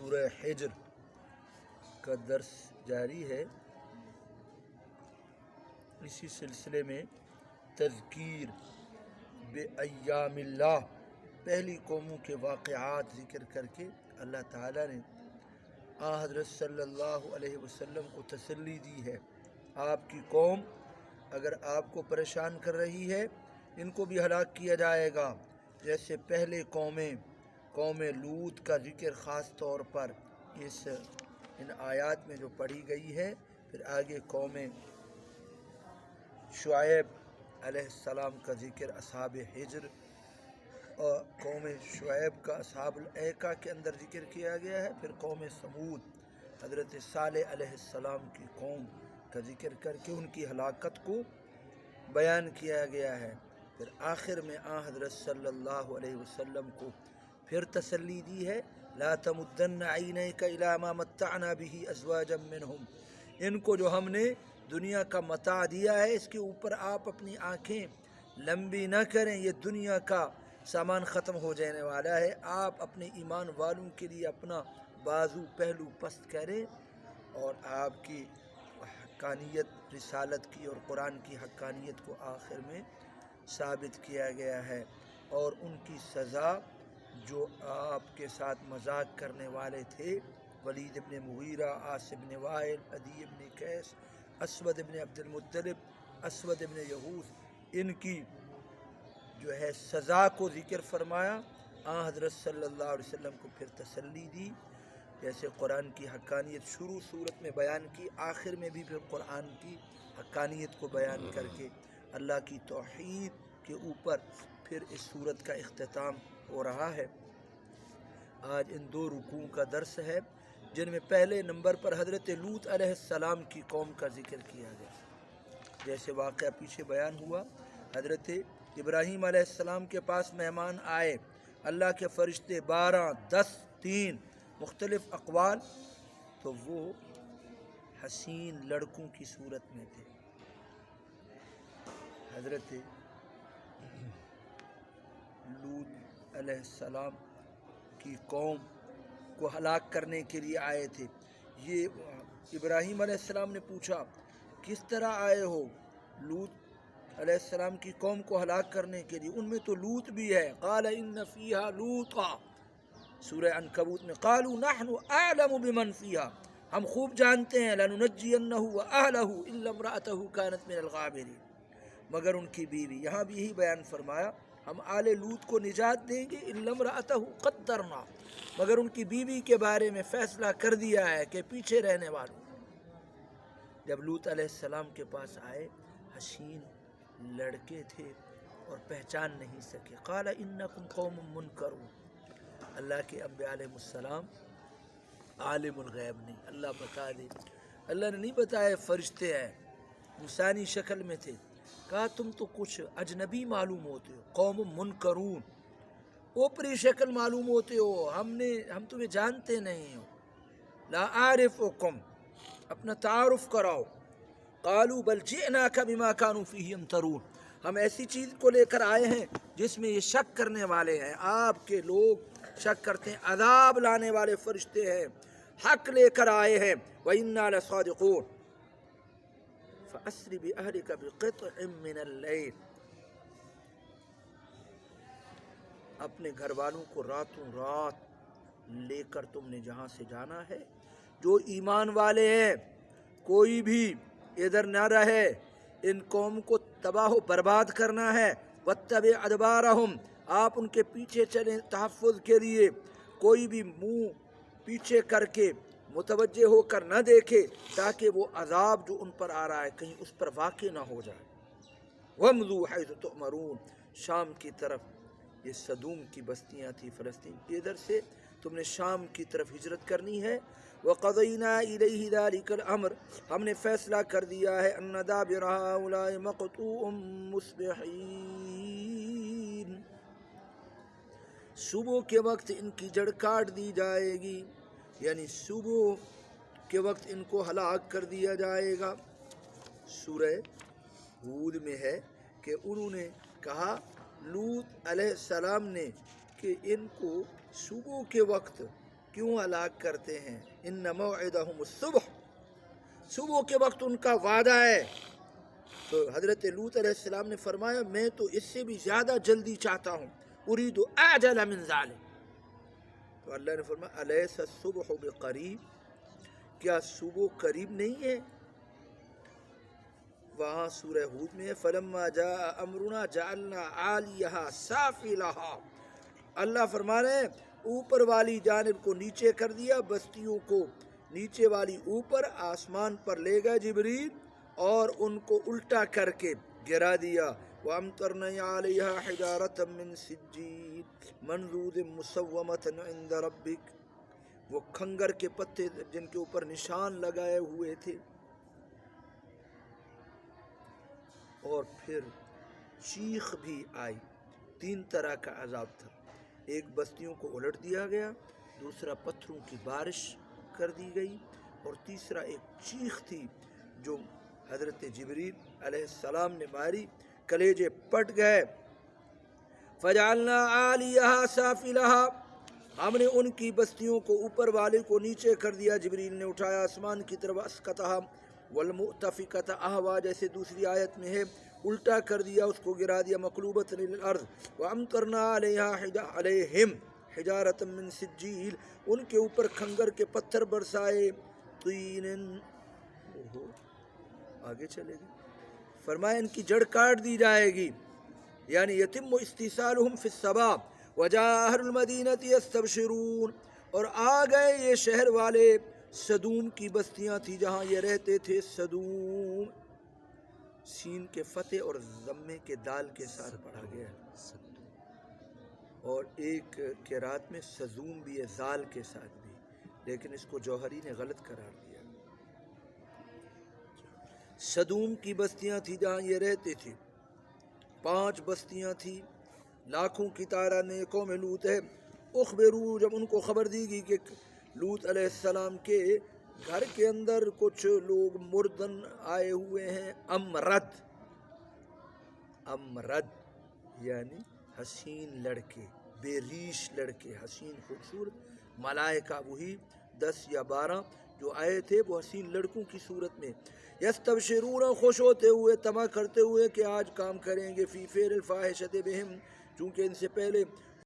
سورہ حجر کا درس جاری ہے۔ اسی سلسلے میں تذکیر بایام اللہ، پہلی قوموں کے واقعات ذکر کر کے اللہ تعالیٰ نے حضرت صلی اللہ علیہ وسلم کو تسلی دی ہے۔ آپ کی قوم اگر آپ کو پریشان کر رہی ہے، ان کو بھی ہلاک کیا جائے گا، جیسے پہلے قوم لوط کا ذکر خاص طور پر ان آیات میں جو پڑھی گئی ہے۔ پھر آگے قوم شعیب علیہ السلام کا ذکر اصحاب حجر اور قوم شعیب کا اصحاب الایکہ کے اندر ذکر کیا گیا ہے۔ پھر قوم سمود حضرت صالح علیہ السلام کی قوم کا ذکر کر کے ان کی ہلاکت کو بیان کیا گیا ہے۔ پھر آخر میں حضرت صلی اللہ علیہ وسلم کو پھر تسلی دی ہے، لا تمدن عینیک الی ما متعنا به ازواجا منہم، ان کو جو ہم نے دنیا کا متاع دیا ہے اس کے اوپر آپ اپنی آنکھیں لمبی نہ کریں، یہ دنیا کا سامان ختم ہو جانے والا ہے۔ آپ اپنے ایمان والوں کے لیے اپنا بازو پہلو پست کریں، اور آپ کی حقانیت رسالت کی اور قرآن کی حقانیت کو آخر میں ثابت کیا گیا ہے۔ اور ان کی سزا جو آپ کے ساتھ مذاق کرنے والے تھے، ولید ابن مغیرہ، عاصم بن وائل، عدی ابن قیس، اسود ابن عبد المطلب، اسود ابن یہوذ، ان کی جو ہے سزا کو ذکر فرمایا۔ حضرت صلی اللہ علیہ وسلم کو پھر تسلی دی، جیسے قرآن کی حقانیت شروع صورت میں بیان کی، آخر میں بھی پھر قرآن کی حقانیت کو بیان کر کے اللہ کی توحید کے اوپر پھر اس صورت کا اختتام ہو رہا ہے۔ آج ان دو رکوع کا درس ہے، جن میں پہلے نمبر پر حضرت لوط علیہ السلام کی قوم کا ذکر کیا گیا۔ جیسے واقعہ پیچھے بیان ہوا، حضرت ابراہیم علیہ السلام کے پاس مہمان آئے، اللہ کے فرشتے 12، 10، 3 مختلف اقوال، تو وہ حسین لڑکوں کی صورت میں تھے۔ حضرت لوط علیہ السلام کی قوم کو ہلاک کرنے کے لیے آئے تھے۔ یہ ابراہیم علیہ السلام نے پوچھا، کس طرح آئے ہو؟ لوط علیہ السلام کی قوم کو ہلاک کرنے کے لیے، ان میں تو لوط بھی ہے۔ قال ان فیہا لوطا، سورہ عنکبوت میں، قالوا نحن اعلم بمن فیہا، ہم خوب جانتے ہیں، لننجینہ واہلہ الا امرأتہ کانت من الغابرین، مگر ان کی بیوی، یہاں بھی یہی بیان فرمایا، ہم آل لوط کو نجات دیں گے، الا امرأتہ قدرنا، مگر ان کی بیوی کے بارے میں فیصلہ کر دیا ہے کہ پیچھے رہنے والوں۔ جب لوط علیہ السلام کے پاس آئے، حسین لڑکے تھے اور پہچان نہیں سکے۔ قال انکم قوم منکرون، اللہ کے انبیاء علیہ السلام عالم الغیب نہیں، اللہ بتا دے، اللہ نے نہیں بتایا فرشتے ہیں، انسانی شکل میں تھے۔ کہا تم تو کچھ اجنبی معلوم ہوتے ہو، قوم منکرون، اوپری شکل معلوم ہوتے ہو، ہم تمہیں جانتے نہیں ہو۔ لا اعرفکم، اپنا تعارف کراؤ۔ قالوا بل جئناک بما كانوا فیہ یمترون، ہم ایسی چیز کو لے کر آئے ہیں جس میں یہ شک کرنے والے ہیں، آپ کے لوگ شک کرتے ہیں، عذاب لانے والے فرشتے ہیں، حق لے کر آئے ہیں۔ وَإِنَّا لَصَادِقُونَ فَأَسْرِ بِأَهْلِكَ بِقِطْعٍ مِّنَ اللَّيْلِ، اپنے گھر والوں کو راتوں رات لے کر تم نے جہاں سے جانا ہے، جو ایمان والے ہیں کوئی بھی ادھر نہ رہے، ان قوم کو تباہ و برباد کرنا ہے۔ وَاتَّبِعْ أَدْبَارَهُمْ، آپ ان کے پیچھے چلیں تحفظ کے لیے، کوئی بھی منہ پیچھے کر کے متوجہ ہو کر نہ دیکھے، تاکہ وہ عذاب جو ان پر آ رہا ہے کہیں اس پر واقع نہ ہو جائے۔ وَامْضُوا حَيْثُ تُؤْمَرُونَ، شام کی طرف، یہ صدوم کی بستیاں تھی فلسطین، ادھر سے تم نے شام کی طرف ہجرت کرنی ہے۔ وَقَضَيْنَا إِلَيْهِ ذَلِكَ الْأَمْرَ، ہم نے فیصلہ کر دیا ہے، أَنَّ دَابِرَ هَؤُلَاءِ مَقْطُوعٌ مُصْبِحِينَ، صبح کے وقت ان کی جڑ کاٹ دی جائے گی، یعنی صبح کے وقت ان کو ہلاک کر دیا جائے گا۔ سورہ ہود میں ہے کہ انہوں نے کہا لوط علیہ السلام نے کہ ان کو صبح کے وقت کیوں ہلاک کرتے ہیں؟ ان موعدہم الصبح، صبح کے وقت ان کا وعدہ ہے۔ تو حضرت لوط علیہ السلام نے فرمایا میں تو اس سے بھی زیادہ جلدی چاہتا ہوں، اريد اعجل من ذلك۔ تو اللہ نے فرمایا الیس الصبح بقریب، کیا صبح قریب نہیں ہے؟ وہاں سورہ ہود میں فلما جاء امرنا جعلنا عالیہا سافلہا، اللہ فرما رہے ہیں اوپر والی جانب کو نیچے کر دیا، بستیوں کو نیچے والی اوپر، آسمان پر لے گئے جبریل اور ان کو الٹا کر کے گرا دیا۔ وَأَمْطَرْنَا عَلَيْهَا حِجَارَةً مِّن سِجِّيلٍ مَّنضُودٍ مُّسَوَّمَةً عِندَ رَبِّكَ، وہ کھنگر کے پتے جن کے اوپر نشان لگائے ہوئے تھے۔ اور پھر چیخ بھی آئی، تین طرح کا عذاب تھا، ایک بستیوں کو الٹ دیا گیا، دوسرا پتھروں کی بارش کر دی گئی، اور تیسرا ایک چیخ تھی جو حضرت جبریل علیہ السلام نے ماری، کلیجے پٹ گئے۔ فجعلنا عالیہا سافلہا، ہم نے ان کی بستیوں کو اوپر والے کو نیچے کر دیا، جبریل نے اٹھایا آسمان کی طرف، اسقطہا والمؤتفکۃ اہوا، جیسے دوسری آیت میں ہے، الٹا کر دیا، اس کو گرا دیا، مقلوبۃ للارض۔ وامطرنا علیہم حجارۃ من سجیل، ان کے اوپر کھنگر کے پتھر برسائے، طین، آگے چلے گئے، فرمایا ان کی جڑ کاٹ دی جائے گی، یعنی یتم استیصالہم فی الصبا وجاء اہل المدینۃ یستبشرون، اور آ گئے یہ شہر والے، سدوم کی بستیاں تھی جہاں یہ رہتے تھے، سدوم، سین کے فتح اور ضمے کے دال کے ساتھ پڑھا گیا ہے، اور ایک قرات میں سزوم بھی ہے زال کے ساتھ بھی، لیکن اس کو جوہری نے غلط قرار دیا۔ سدوم کی بستیاں تھی جہاں یہ رہتے تھے، 5 بستیاں تھی، لاکھوں کی تعداد میں قوم لوط ہے۔ اخبرو، جب ان کو خبر دی گئی کہ لوط علیہ السلام کے گھر کے اندر کچھ لوگ مردن آئے ہوئے ہیں، امرد، امرد یعنی حسین لڑکے، بے ریش لڑکے، حسین خوبصورت، ملائکہ وہی 10 یا 12 جو آئے تھے وہ حسین لڑکوں کی صورت میں، یستبشرون، خوش ہوتے ہوئے، طمع کرتے ہوئے کہ آج کام کریں گے، فی فعل الفاحشۃ بہم، چونکہ ان سے پہلے